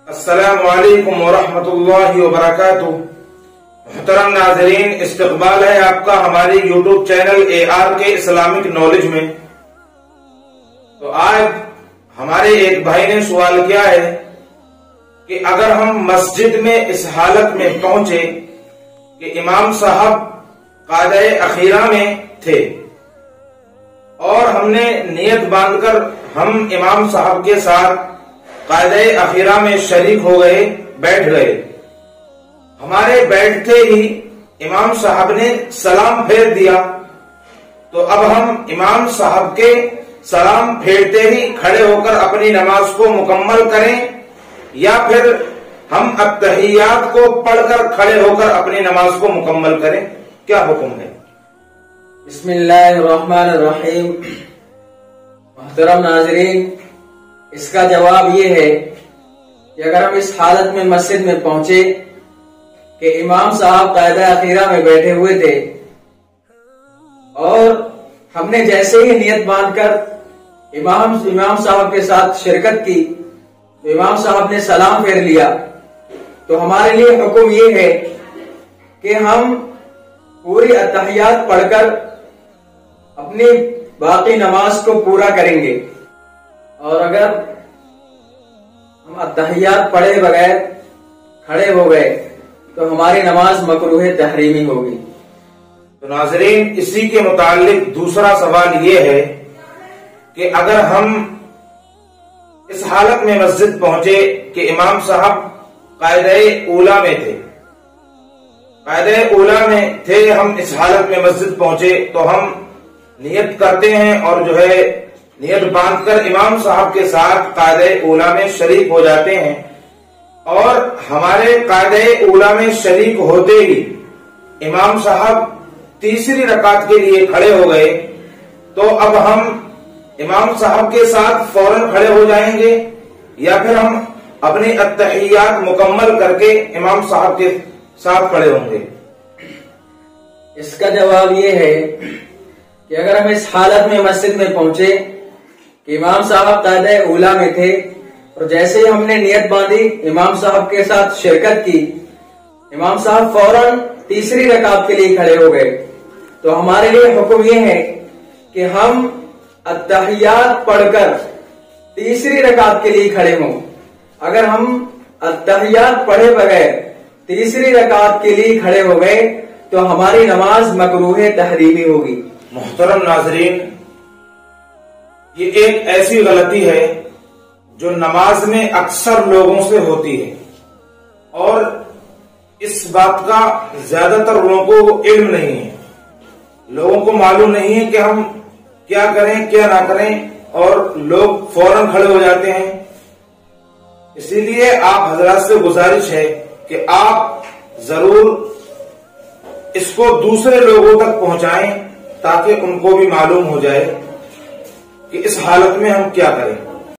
السلام علیکم ورحمۃ اللہ وبرکاتہ۔ محترم ناظرین، استقبال ہے آپ کا ہماری یوٹیوب چینل AR کے اسلامک نالج میں۔ تو آج ہمارے ایک بھائی نے سوال کیا ہے کہ اگر ہم مسجد میں اس حالت میں پہنچے کہ امام صاحب قعدہ اخیرہ میں تھے اور ہم نے نیت باندھ کر ہم امام صاحب کے ساتھ قعدہ اخیرہ میں شریک ہو گئے، بیٹھ گئے، ہمارے بیٹھتے ہی امام صاحب نے سلام پھیر دیا، تو اب ہم امام صاحب کے سلام پھیرتے ہی کھڑے ہو کر اپنی نماز کو مکمل کریں یا پھر ہم التحیات کو پڑھ کر کھڑے ہو کر اپنی نماز کو مکمل کریں؟ کیا حکم ہے؟ بسم اللہ الرحمن الرحیم۔ محترم ناظرین، اس کا جواب یہ ہے کہ اگر ہم اس حالت میں مسجد میں پہنچے کہ امام صاحب قعدہ اخیرہ میں بیٹھے ہوئے تھے اور ہم نے جیسے ہی نیت باندھ کر امام صاحب کے ساتھ شرکت کی تو امام صاحب نے سلام پھیر لیا، تو ہمارے لیے حکم یہ ہے کہ ہم پوری التحیات پڑھ کر اپنی باقی نماز کو پورا کریں گے، اور اگر ہم التحیات پڑھے بغیر کھڑے ہو گئے تو ہماری نماز مکروہ تحریمی ہوگی۔ تو ناظرین، اسی کے متعلق دوسرا سوال یہ ہے کہ اگر ہم اس حالت میں مسجد پہنچے کہ امام صاحب قاعدہ اولا میں تھے، قاعدہ اولا میں تھے، ہم اس حالت میں مسجد پہنچے تو ہم نیت کرتے ہیں اور نیت باندھ کر امام صاحب کے ساتھ قاعدہ اولا میں شریک ہو جاتے ہیں، اور ہمارے قاعدہ اولا میں شریک ہوتے ہی امام صاحب تیسری رکعت کے لیے کھڑے ہو گئے، تو اب ہم امام صاحب کے ساتھ فوراً کھڑے ہو جائیں گے یا پھر ہم اپنی التحیات مکمل کر کے امام صاحب کے ساتھ کھڑے ہوں گے؟ اس کا جواب یہ ہے کہ اگر ہم اس حالت میں مسجد میں پہنچے کہ امام صاحب قاعدہ اولا میں تھے اور جیسے ہی ہم نے نیت باندھی امام صاحب کے ساتھ شرکت کی، امام صاحب فوراً تیسری رکعت کے لیے کھڑے ہو گئے، تو ہمارے لیے حکم یہ ہے کہ ہم التحیات پڑھ کر تیسری رکعت کے لیے کھڑے ہوں۔ اگر ہم التحیات پڑھے بغیر تیسری رکعت کے لیے کھڑے ہو گئے تو ہماری نماز مکروہ تحریمی ہوگی۔ محترم ناظرین، یہ ایک ایسی غلطی ہے جو نماز میں اکثر لوگوں سے ہوتی ہے، اور اس بات کا زیادہ تر لوگوں کو علم نہیں ہے، لوگوں کو معلوم نہیں ہے کہ ہم کیا کریں کیا نہ کریں، اور لوگ فوراً کھڑے ہو جاتے ہیں۔ اسی لیے آپ حضرات سے گزارش ہے کہ آپ ضرور اس کو دوسرے لوگوں تک پہنچائیں تاکہ ان کو بھی معلوم ہو جائے کہ اس حالت میں ہم کیا کریں۔